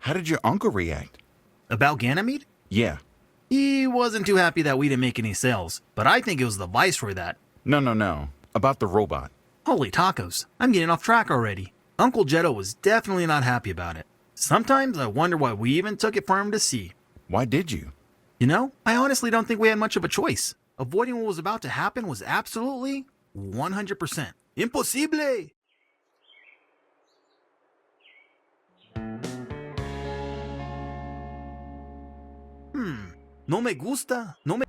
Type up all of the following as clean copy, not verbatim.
How did your uncle react? About Ganymede? Yeah. He wasn't too happy that we didn't make any sales, but I think it was the Viceroy that... No. About the robot. Holy tacos, I'm getting off track already. Uncle Jetto was definitely not happy about it. Sometimes I wonder why we even took it for him to see. Why did you? You know, I honestly don't think we had much of a choice. Avoiding what was about to happen was absolutely 100% imposible. No me gusta, no me...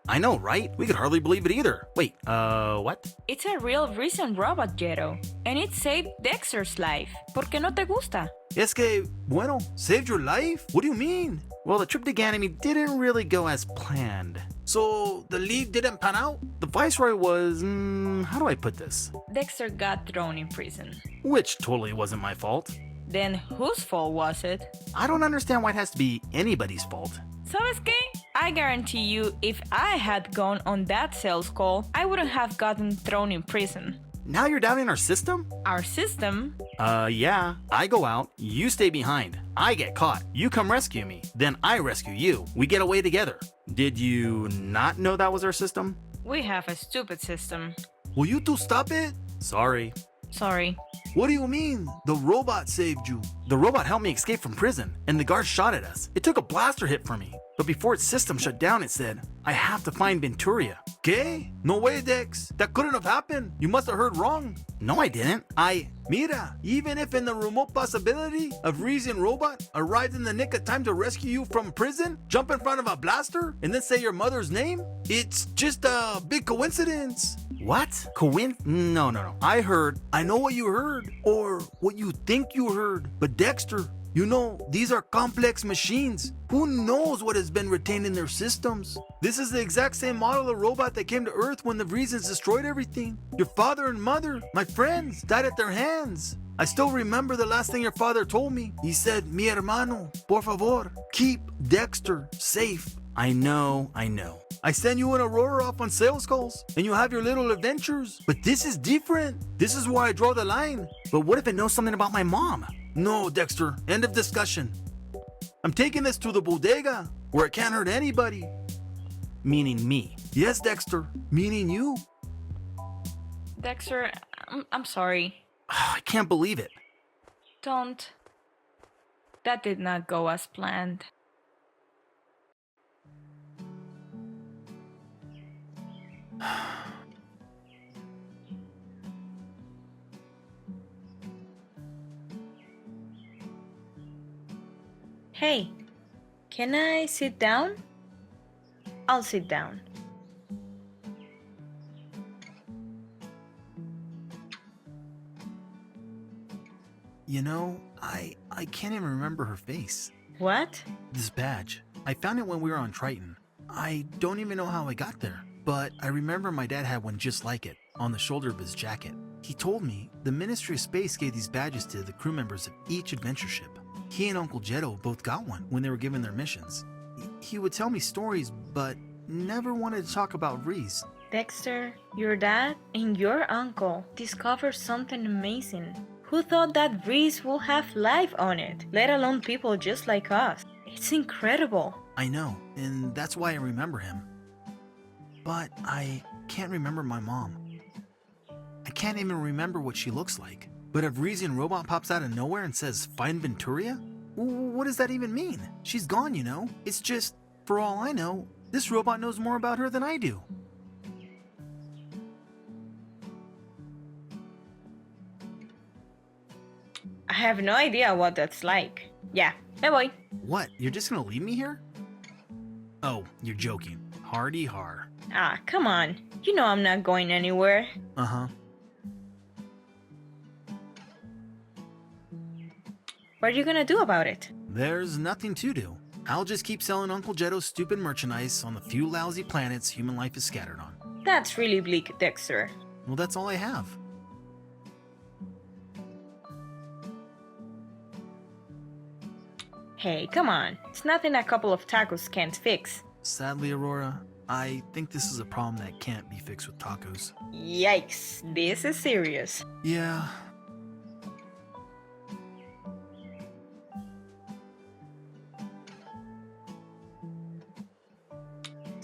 I know, right? We could hardly believe it either. Wait, what? It's a real Vreesian robot, Jetto, and it saved Dexter's life. ¿Por qué no te gusta? Es que, bueno, saved your life? What do you mean? Well, the trip to Ganymede didn't really go as planned. So, the lead didn't pan out? The Viceroy was, how do I put this? Dexter got thrown in prison. Which totally wasn't my fault. Then whose fault was it? I don't understand why it has to be anybody's fault. ¿Sabes qué? I guarantee you, if I had gone on that sales call, I wouldn't have gotten thrown in prison. Now you're doubting our system? Our system? Yeah. I go out, you stay behind. I get caught, you come rescue me. Then I rescue you. We get away together. Did you not know that was our system? We have a stupid system. Will you two stop it? Sorry. Sorry. What do you mean? The robot saved you. The robot helped me escape from prison, and the guards shot at us. It took a blaster hit for me. But before its system shut down, it said, I have to find Venturia. ¿Qué? No way, Dex. That couldn't have happened. You must have heard wrong. No, I didn't. Mira, even if in the remote possibility a Vreesian robot arrived in the nick of time to rescue you from prison, jump in front of a blaster, and then say your mother's name, it's just a big coincidence. What? No. I know what you heard, or what you think you heard. But Dexter, you know, these are complex machines. Who knows what has been retained in their systems? This is the exact same model of robot that came to Earth when the Vreesians destroyed everything. Your father and mother, my friends, died at their hands. I still remember the last thing your father told me. He said, mi hermano, por favor, keep Dexter safe. I know. I send you and Aurora off on sales calls, and you have your little adventures. But this is different. This is where I draw the line. But what if it knows something about my mom? No, Dexter. End of discussion. I'm taking this to the Bodega, where it can't hurt anybody. Meaning me. Yes, Dexter. Meaning you. Dexter, I'm sorry. I can't believe it. Don't. That did not go as planned. Hey, can I sit down? I'll sit down. You know, I can't even remember her face. What? This badge. I found it when we were on Triton. I don't even know how I got there, but I remember my dad had one just like it, on the shoulder of his jacket. He told me the Ministry of Space gave these badges to the crew members of each adventure ship. He and Uncle Jetto both got one when they were given their missions. He would tell me stories, but never wanted to talk about Vrees. Dexter, your dad and your uncle discovered something amazing. Who thought that Vrees will have life on it, let alone people just like us? It's incredible. I know, and that's why I remember him. But I can't remember my mom. I can't even remember what she looks like. But a Vreesian robot pops out of nowhere and says, find Venturia? What does that even mean? She's gone, you know? It's just, for all I know, this robot knows more about her than I do. I have no idea what that's like. Yeah, me voy. What, you're just gonna leave me here? Oh, you're joking. Hardy har. Ah, come on. You know I'm not going anywhere. Uh-huh. What are you gonna do about it? There's nothing to do. I'll just keep selling Uncle Jetto's stupid merchandise on the few lousy planets human life is scattered on. That's really bleak, Dexter. Well, that's all I have. Hey, come on. It's nothing a couple of tacos can't fix. Sadly, Aurora, I think this is a problem that can't be fixed with tacos. Yikes, this is serious. Yeah.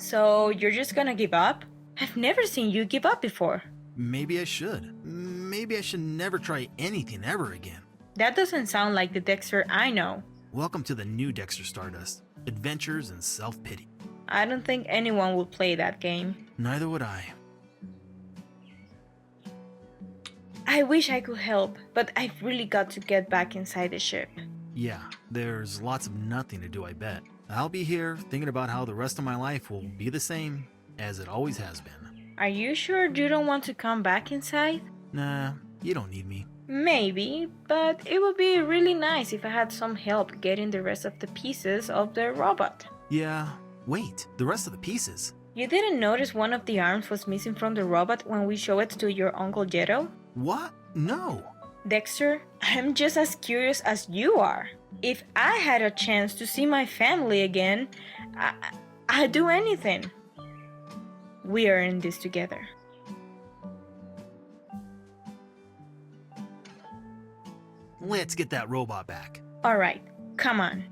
So you're just gonna give up? I've never seen you give up before. Maybe I should. Maybe I should never try anything ever again. That doesn't sound like the Dexter I know. Welcome to the new Dexter Stardust. Adventures and self-pity. I don't think anyone would play that game. Neither would I. I wish I could help, but I've really got to get back inside the ship. Yeah, there's lots of nothing to do, I bet. I'll be here thinking about how the rest of my life will be the same as it always has been. Are you sure you don't want to come back inside? Nah, you don't need me. Maybe, but it would be really nice if I had some help getting the rest of the pieces of the robot. Yeah, wait, the rest of the pieces? You didn't notice one of the arms was missing from the robot when we showed it to your Uncle Jero? What? No. Dexter, I'm just as curious as you are. If I had a chance to see my family again, I'd do anything. We are in this together. Let's get that robot back. Alright, come on.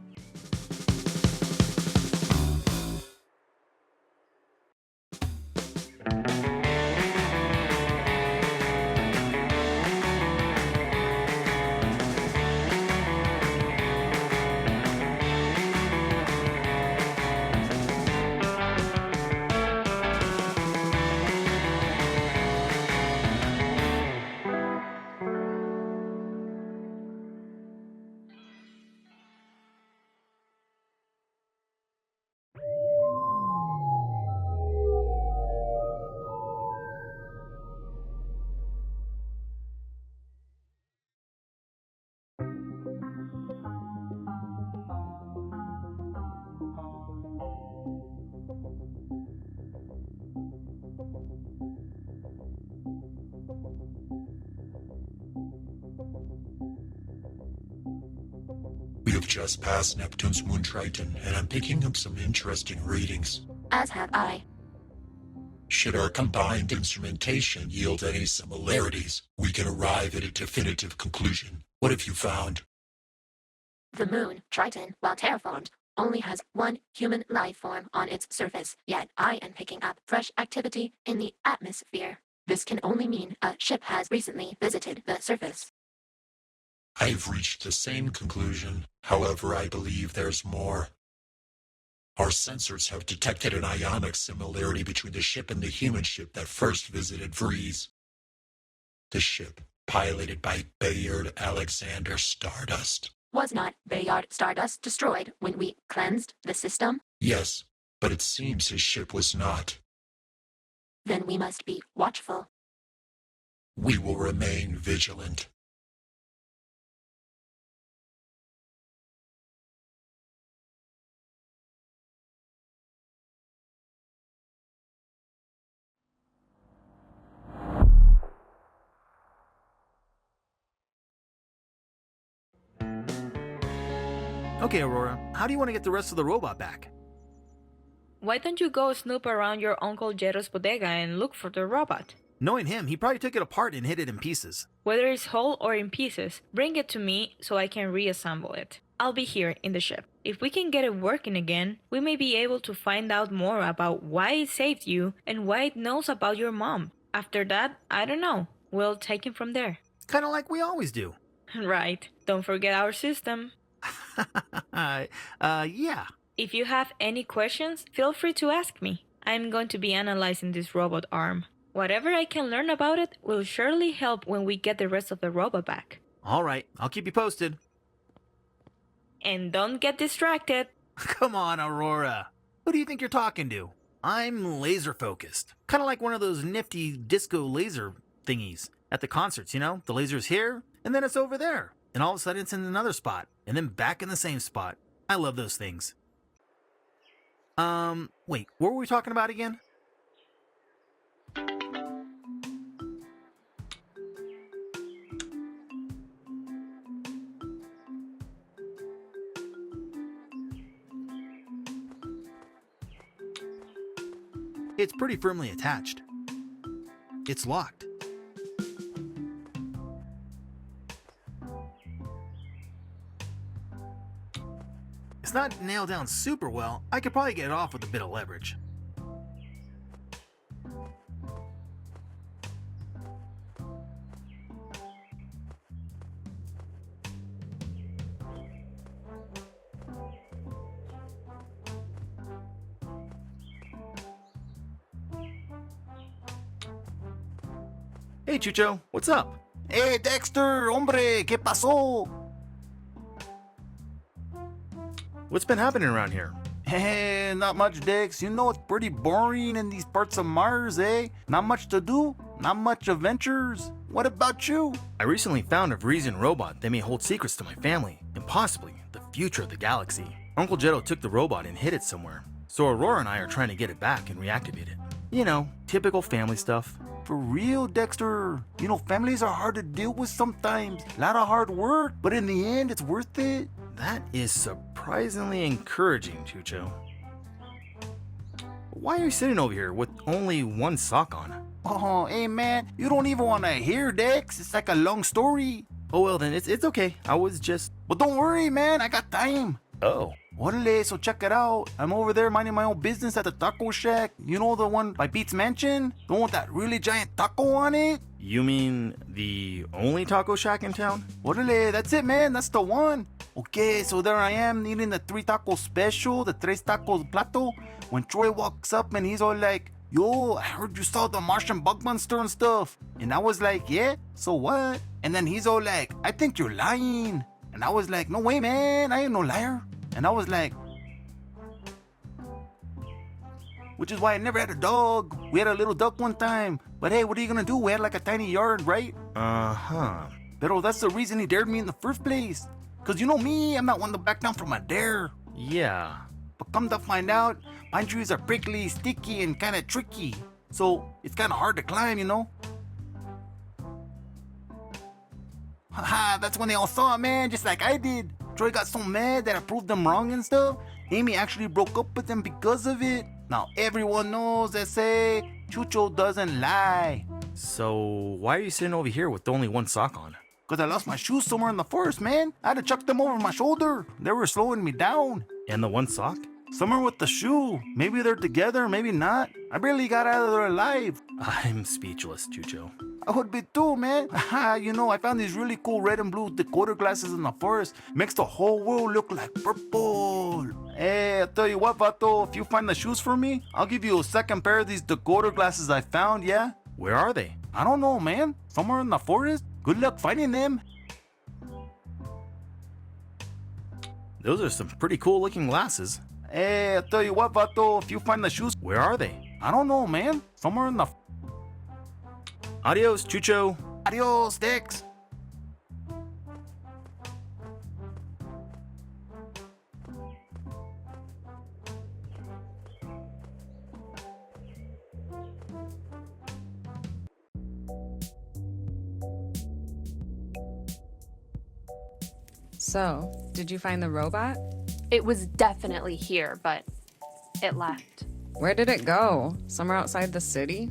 We have just passed Neptune's moon Triton, and I'm picking up some interesting readings. As have I. Should our combined instrumentation yield any similarities, we can arrive at a definitive conclusion. What have you found? The moon, Triton, while terraformed, only has one human life form on its surface, yet I am picking up fresh activity in the atmosphere. This can only mean a ship has recently visited the surface. I've reached the same conclusion. However, I believe there's more. Our sensors have detected an ionic similarity between the ship and the human ship that first visited Vrees. The ship, piloted by Bayard Alexander Stardust. Was not Bayard Stardust destroyed when we cleansed the system? Yes, but it seems his ship was not. Then we must be watchful. We will remain vigilant. Okay, Aurora, how do you want to get the rest of the robot back? Why don't you go snoop around your Uncle Jero's bodega and look for the robot? Knowing him, he probably took it apart and hid it in pieces. Whether it's whole or in pieces, bring it to me so I can reassemble it. I'll be here in the ship. If we can get it working again, we may be able to find out more about why it saved you and why it knows about your mom. After that, I don't know. We'll take it from there. Kind of like we always do. Right. Don't forget our system. Yeah. If you have any questions, feel free to ask me. I'm going to be analyzing this robot arm. Whatever I can learn about it will surely help when we get the rest of the robot back. All right, I'll keep you posted. And don't get distracted. Come on, Aurora. Who do you think you're talking to? I'm laser focused. Kind of like one of those nifty disco laser thingies at the concerts, you know? The laser's here, and then it's over there. And all of a sudden it's in another spot, and then back in the same spot. I love those things. Wait, what were we talking about again? It's pretty firmly attached. It's locked. It's not nailed down super well. I could probably get it off with a bit of leverage. Hey, Chucho, what's up? Hey, Dexter, hombre, ¿qué pasó? What's been happening around here? Hey, not much, Dex. You know it's pretty boring in these parts of Mars, eh? Not much to do, not much adventures. What about you? I recently found a Vreesian robot that may hold secrets to my family, and possibly the future of the galaxy. Uncle Jetto took the robot and hid it somewhere, so Aurora and I are trying to get it back and reactivate it. You know, typical family stuff. For real, Dexter. You know, families are hard to deal with sometimes. A lot of hard work, but in the end, it's worth it. That is surprisingly encouraging, Chucho. Why are you sitting over here with only one sock on? Oh, hey, man, you don't even want to hear, Dex. It's like a long story. Oh, well then, it's okay. I was just... But don't worry, man, I got time. Oh. Orale, so check it out. I'm over there minding my own business at the taco shack. You know the one by Pete's Mansion? The one with that really giant taco on it? You mean the only taco shack in town? Orale, that's it, man. That's the one. Okay, so there I am eating the 3 taco special, the 3 tacos plato. When Troy walks up and he's all like, yo, I heard you saw the Martian bug monster and stuff. And I was like, yeah, so what? And then he's all like, I think you're lying. And I was like, no way, man, I ain't no liar. And I was like, which is why I never had a dog. We had a little duck one time. But hey, what are you gonna do? We had like a tiny yard, right? Uh-huh. Pero that's the reason he dared me in the first place. Cause you know me, I'm not one to back down from a dare. Yeah. But come to find out, pine trees are prickly, sticky, and kinda tricky. So it's kinda hard to climb, you know? Haha, that's when they all saw it, man, just like I did. Troy got so mad that I proved them wrong and stuff. Amy actually broke up with them because of it. Now everyone knows that say Chucho doesn't lie. So, why are you sitting over here with only one sock on? Cause I lost my shoes somewhere in the forest, man. I had to chuck them over my shoulder. They were slowing me down. And the one sock? Somewhere with the shoe. Maybe they're together, maybe not. I barely got out of there alive. I'm speechless, Chucho. I would be too, man. You know, I found these really cool red and blue decoder glasses in the forest. Makes the whole world look like purple. Hey, I'll tell you what, Vato. If you find the shoes for me, I'll give you a second pair of these decoder glasses I found, yeah? Where are they? I don't know, man. Somewhere in the forest. Good luck finding them. Those are some pretty cool looking glasses. Hey, I'll tell you what, Vato. If you find the shoes, Where are they? I don't know, man. Somewhere in the... Adios, Chucho. Adios, Dex. So, did you find the robot? It was definitely here, but it left. Where did it go? Somewhere outside the city?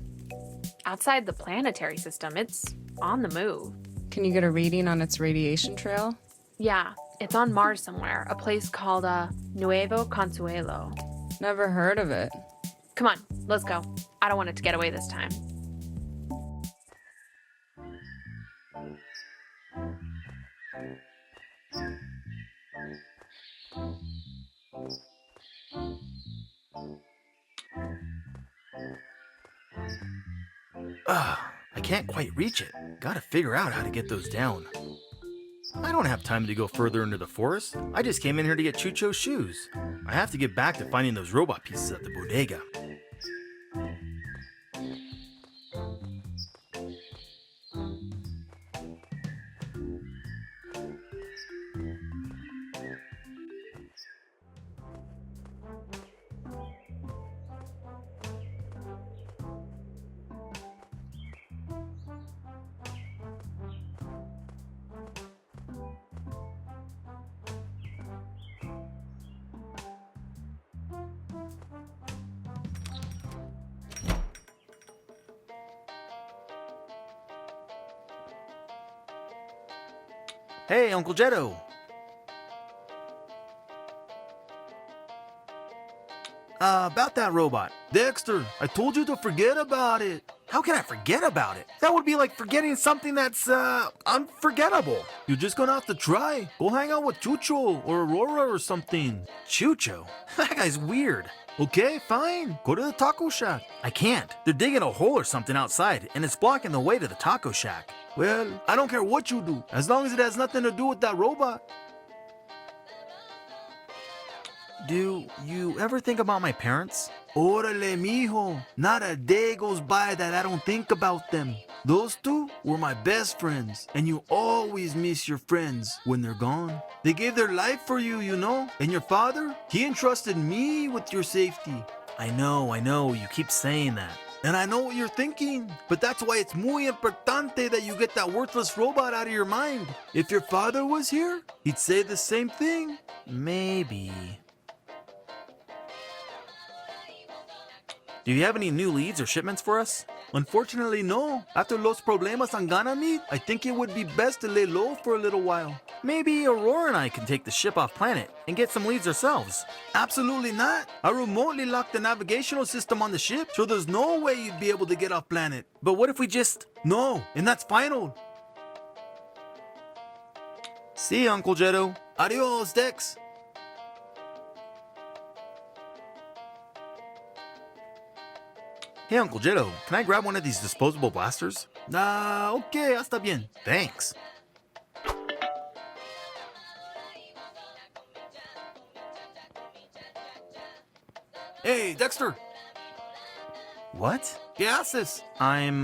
Outside the planetary system, it's on the move. Can you get a reading on its radiation trail? Yeah, it's on Mars somewhere, a place called Nuevo Consuelo. Never heard of it. Come on, let's go. I don't want it to get away this time. I can't quite reach it. Gotta figure out how to get those down. I don't have time to go further into the forest. I just came in here to get Chucho's shoes. I have to get back to finding those robot pieces at the bodega. Hey, Uncle Jetto. About that robot. Dexter, I told you to forget about it. How can I forget about it? That would be like forgetting something that's, unforgettable. You're just gonna have to try. Go hang out with Chucho or Aurora or something. Chucho? That guy's weird. Okay, fine. Go to the taco shack. I can't. They're digging a hole or something outside, and it's blocking the way to the taco shack. Well, I don't care what you do, as long as it has nothing to do with that robot. Do you ever think about my parents? Órale, mijo. Not a day goes by that I don't think about them. Those two were my best friends, and you always miss your friends when they're gone. They gave their life for you, you know? And your father? He entrusted me with your safety. I know, you keep saying that. And I know what you're thinking, but that's why it's muy importante that you get that worthless robot out of your mind. If your father was here, he'd say the same thing. Maybe. Do you have any new leads or shipments for us? Unfortunately, no. After Los Problemas and Ganymede, I think it would be best to lay low for a little while. Maybe Aurora and I can take the ship off planet and get some leads ourselves. Absolutely not. I remotely locked the navigational system on the ship, so there's no way you'd be able to get off planet. But what if we just... No, and that's final. See you, Uncle Jetto. Adios, Dex. Hey, Uncle Jetto, can I grab one of these disposable blasters? Okay, hasta bien. Thanks. Hey, Dexter. What? ¿Qué haces? I'm,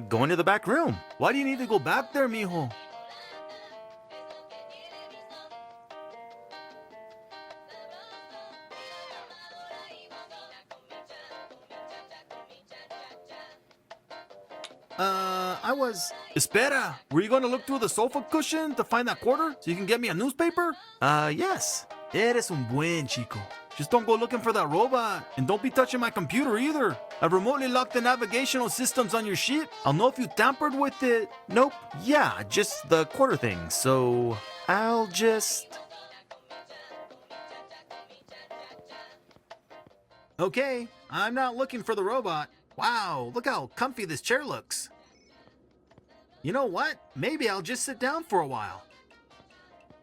going to the back room. Why do you need to go back there, mijo? I was... Espera, were you going to look through the sofa cushion to find that quarter so you can get me a newspaper? Yes. Eres un buen chico. Just don't go looking for that robot. And don't be touching my computer either. I've remotely locked the navigational systems on your ship. I'll know if you tampered with it. Nope. Yeah, just the quarter thing. So I'll just... Okay, I'm not looking for the robot. Wow, look how comfy this chair looks. You know what? Maybe I'll just sit down for a while.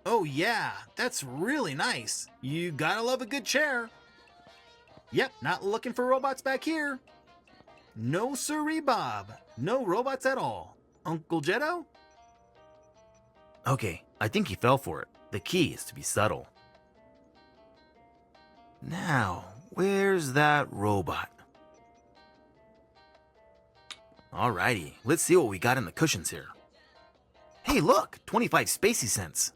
Oh yeah, that's really nice. You gotta love a good chair. Yep, not looking for robots back here. No siree, Bob. No robots at all. Uncle Jetto? Okay, I think he fell for it. The key is to be subtle. Now, where's that robot? Alrighty, let's see what we got in the cushions here. Hey look, 25 spacey cents.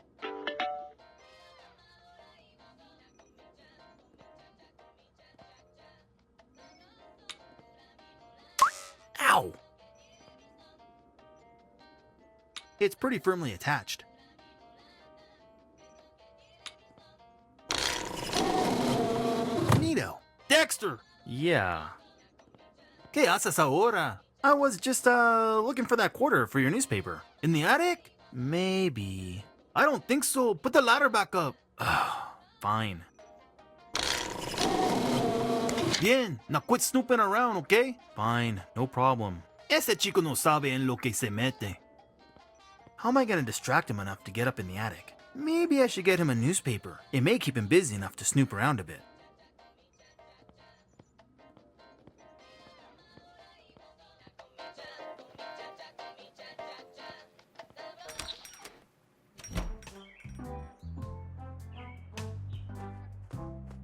Ow! It's pretty firmly attached. Neato. Dexter! Yeah. ¿Qué haces ahora? I was just, looking for that quarter for your newspaper. In the attic? Maybe. I don't think so. Put the ladder back up. Fine. Bien, now quit snooping around, okay? Fine, no problem. Ese chico no sabe en lo que se mete. How am I gonna distract him enough to get up in the attic? Maybe I should get him a newspaper. It may keep him busy enough to snoop around a bit.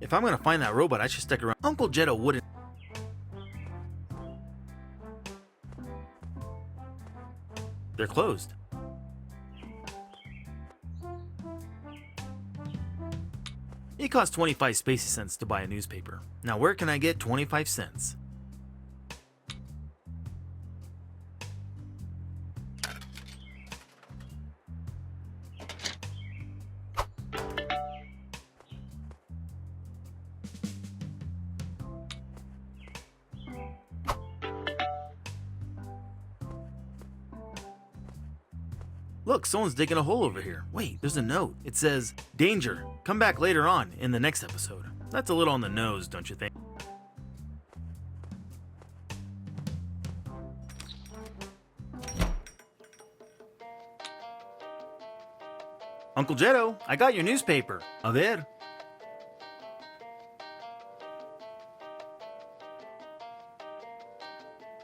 If I'm gonna find that robot, I should stick around. Uncle Jetto wouldn't. They're closed. It costs 25 spacey cents to buy a newspaper. Now where can I get 25 cents? Look, someone's digging a hole over here. Wait, there's a note. It says, "Danger, come back later on in the next episode." That's a little on the nose, don't you think? Uncle Jetto, I got your newspaper. A ver.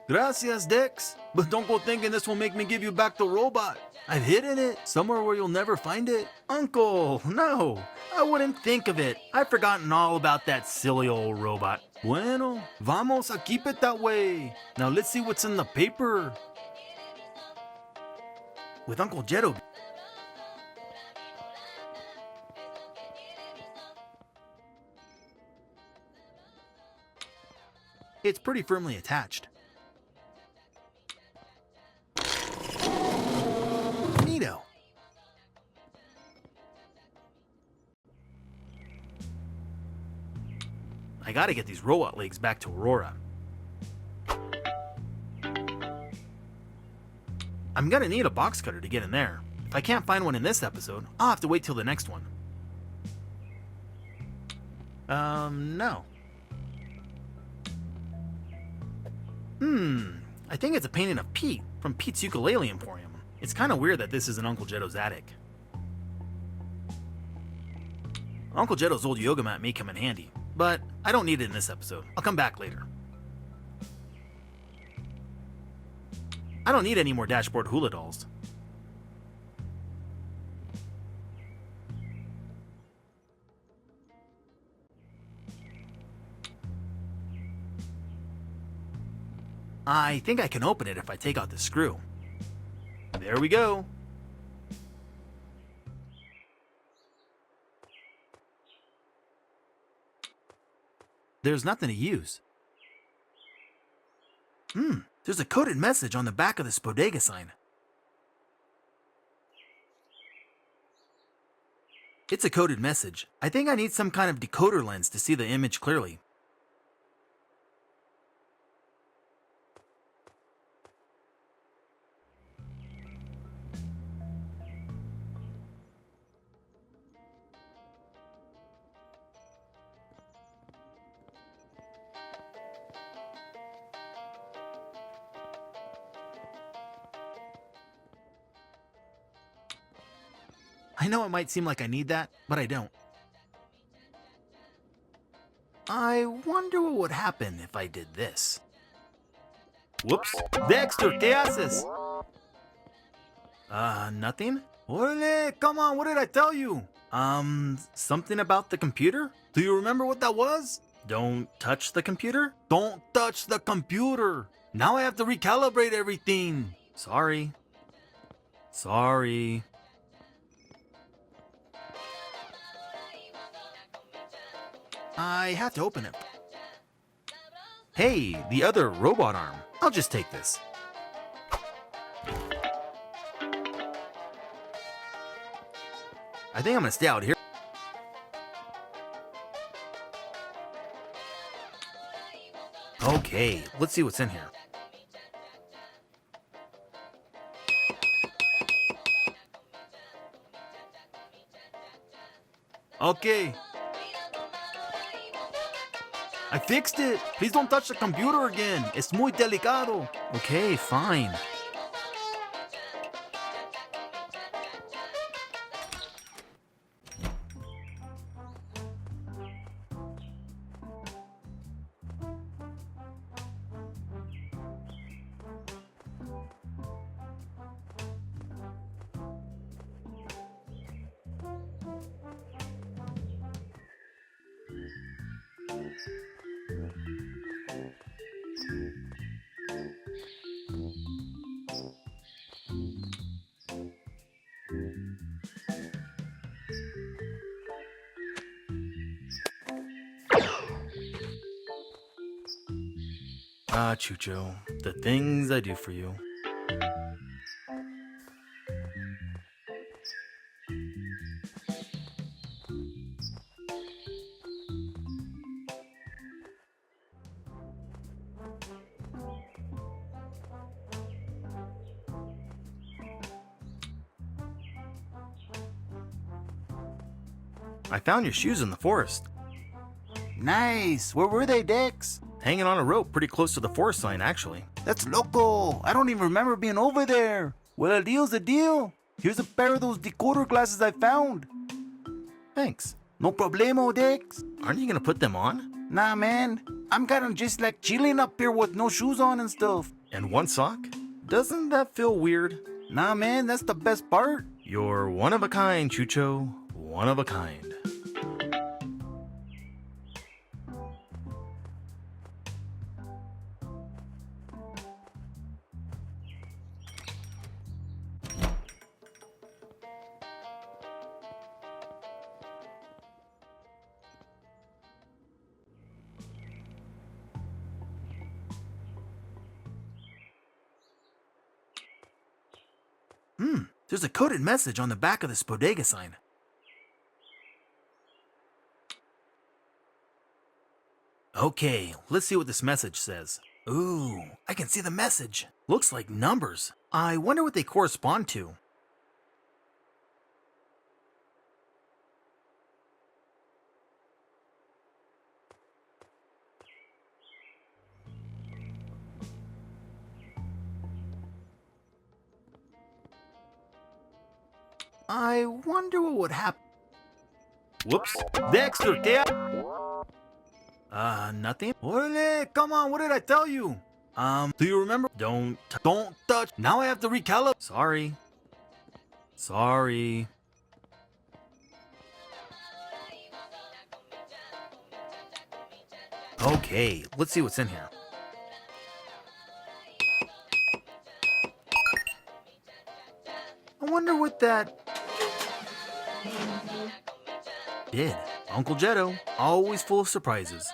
Gracias, Dex. But don't go thinking this will make me give you back the robot. I've hidden it somewhere where you'll never find it. Uncle, no. I wouldn't think of it. I've forgotten all about that silly old robot. Bueno, vamos a keep it that way. Now let's see what's in the paper. With Uncle Jetto. It's pretty firmly attached. Neato. I gotta get these robot legs back to Aurora. I'm gonna need a box cutter to get in there. If I can't find one in this episode, I'll have to wait till the next one. No. I think it's a painting of Pete from Pete's Ukulele Emporium. It's kind of weird that this is in Uncle Jetto's attic. Uncle Jetto's old yoga mat may come in handy, but I don't need it in this episode. I'll come back later. I don't need any more dashboard hula dolls. I think I can open it if I take out the screw. There we go. There's nothing to use. There's a coded message on the back of this Bodega sign. It's a coded message. I think I need some kind of decoder lens to see the image clearly. I know it might seem like I need that, but I don't. I wonder what would happen if I did this. Whoops. Dexter, ¿qué haces? Nothing? Orale, come on, what did I tell you? Something about the computer? Do you remember what that was? Don't touch the computer? Don't touch the computer! Now I have to recalibrate everything. Sorry. Sorry. I have to open it. Hey, the other robot arm. I'll just take this. I think I'm gonna stay out here. Okay, let's see what's in here. Okay. I fixed it! Please don't touch the computer again! Es muy delicado! Okay, fine. Ah, Chucho, the things I do for you. I found your shoes in the forest. Nice. Where were they, Dex? Hanging on a rope pretty close to the forest line, actually. That's loco. I don't even remember being over there. Well, a deal's a deal. Here's a pair of those decoder glasses I found. Thanks. No problemo, Dex. Aren't you gonna put them on? Nah, man. I'm kind of just like chilling up here with no shoes on and stuff. And one sock? Doesn't that feel weird? Nah, man, that's the best part. You're one of a kind, Chucho. One of a kind. There's a coded message on the back of this Bodega sign. Okay, let's see what this message says. Ooh, I can see the message. Looks like numbers. I wonder what they correspond to. I wonder what would happen. Whoops. Dexter, nothing. Orale, come on, what did I tell you? Do you remember? Don't touch. Now I have to recalibrate. Sorry. Okay, let's see what's in here. I wonder what that did. Uncle Jetto, always full of surprises.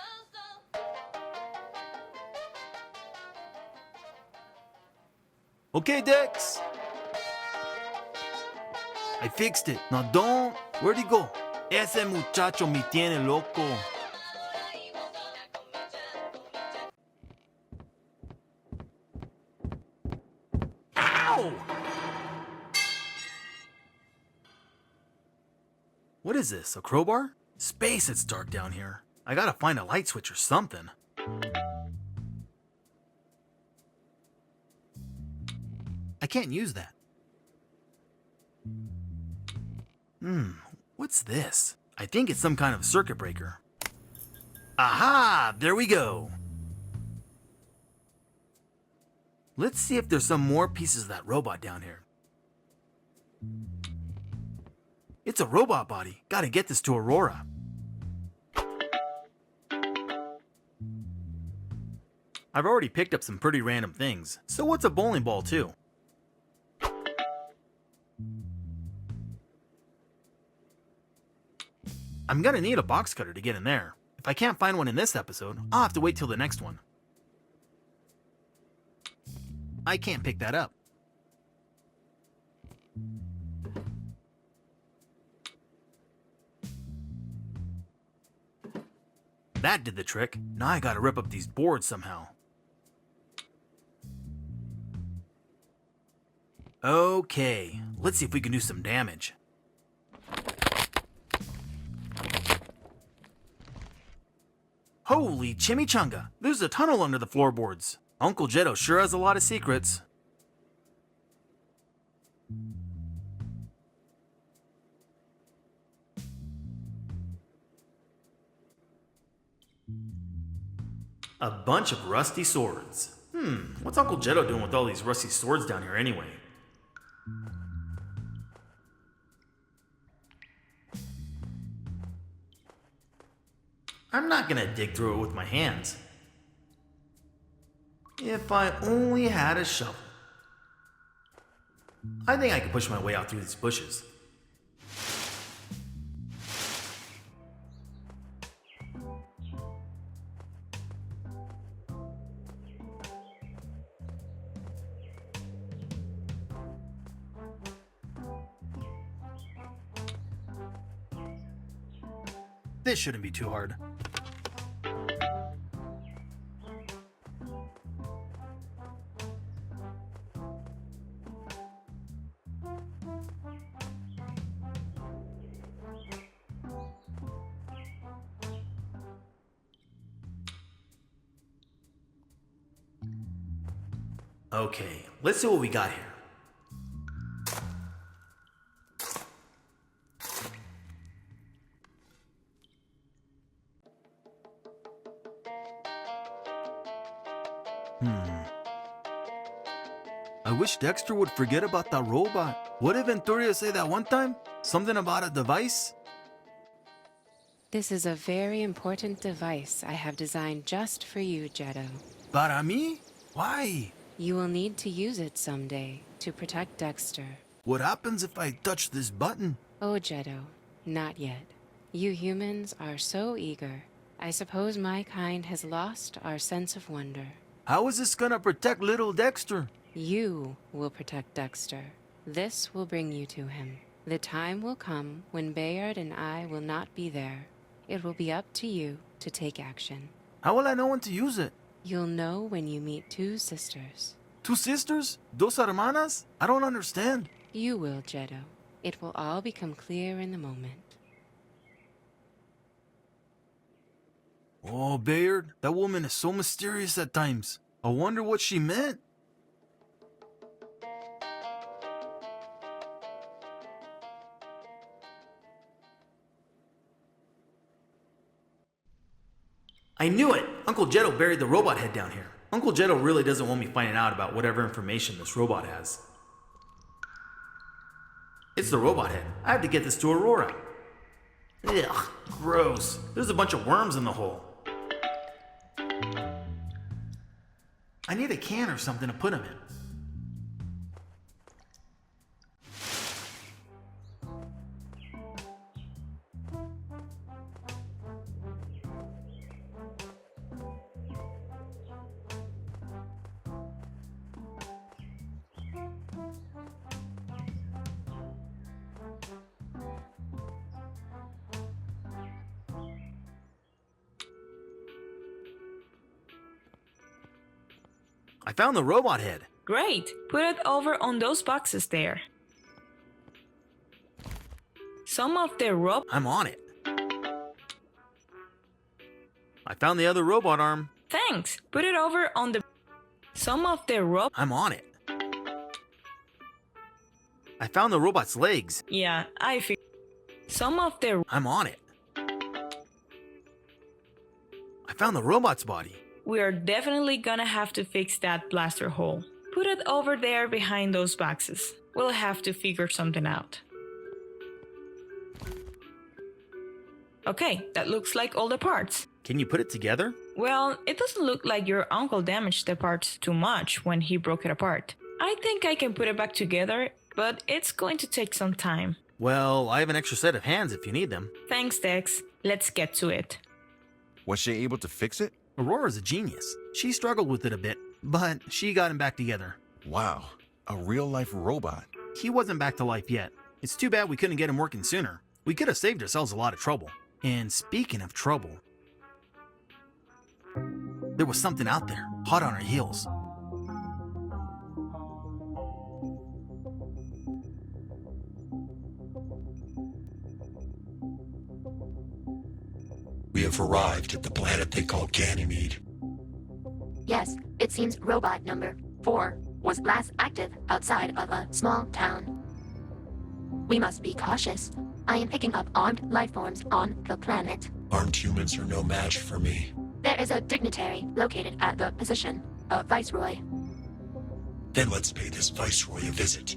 Okay, Dex. I fixed it. Now don't. Where'd he go? Ese muchacho me tiene loco. Ow! What is this, a crowbar? Space, it's dark down here. I gotta find a light switch or something. I can't use that. What's this? I think it's some kind of circuit breaker. Aha! There we go! Let's see if there's some more pieces of that robot down here. It's a robot body. Gotta get this to Aurora. I've already picked up some pretty random things. So what's a bowling ball too? I'm gonna need a box cutter to get in there. If I can't find one in this episode, I'll have to wait till the next one. I can't pick that up. That did the trick. Now I gotta rip up these boards somehow. Okay, let's see if we can do some damage. Holy chimichanga! There's a tunnel under the floorboards. Uncle Jetto sure has a lot of secrets. A bunch of rusty swords. What's Uncle Jetto doing with all these rusty swords down here anyway? I'm not gonna dig through it with my hands. If I only had a shovel. I think I could push my way out through these bushes. This shouldn't be too hard. Okay, let's see what we got here. I wish Dexter would forget about that robot. What did Venturia say that one time? Something about a device? This is a very important device I have designed just for you, Jetto. Para mí? Why? You will need to use it someday to protect Dexter. What happens if I touch this button? Oh, Jetto, not yet. You humans are so eager. I suppose my kind has lost our sense of wonder. How is this gonna protect little Dexter? You will protect Dexter. This will bring you to him. The time will come when Bayard and I will not be there. It will be up to you to take action. How will I know when to use it? You'll know when you meet two sisters. Two sisters? Dos hermanas? I don't understand. You will, Jetto. It will all become clear in the moment. Oh, Bayard, that woman is so mysterious at times. I wonder what she meant. I knew it! Uncle Jetto buried the robot head down here. Uncle Jetto really doesn't want me finding out about whatever information this robot has. It's the robot head. I have to get this to Aurora. Ugh, gross. There's a bunch of worms in the hole. I need a can or something to put them in. I found the robot head. Great! Put it over on those boxes there. Some of the I'm on it. I found the other robot arm. Thanks! Put it over on the... Some of the I'm on it. I found the robot's legs. Yeah, I figured. Some of the... I'm on it. I found the robot's body. We are definitely gonna have to fix that blaster hole. Put it over there behind those boxes. We'll have to figure something out. Okay, that looks like all the parts. Can you put it together? Well, it doesn't look like your uncle damaged the parts too much when he broke it apart. I think I can put it back together, but it's going to take some time. Well, I have an extra set of hands if you need them. Thanks, Dex. Let's get to it. Was she able to fix it? Aurora's a genius. She struggled with it a bit, but she got him back together. Wow, a real-life robot. He wasn't back to life yet. It's too bad we couldn't get him working sooner. We could have saved ourselves a lot of trouble. And speaking of trouble, there was something out there, hot on our heels. We have arrived at the planet they call Ganymede. Yes, it seems robot number 4 was last active outside of a small town. We must be cautious. I am picking up armed life forms on the planet. Armed humans are no match for me. There is a dignitary located at the position, a viceroy. Then let's pay this viceroy a visit.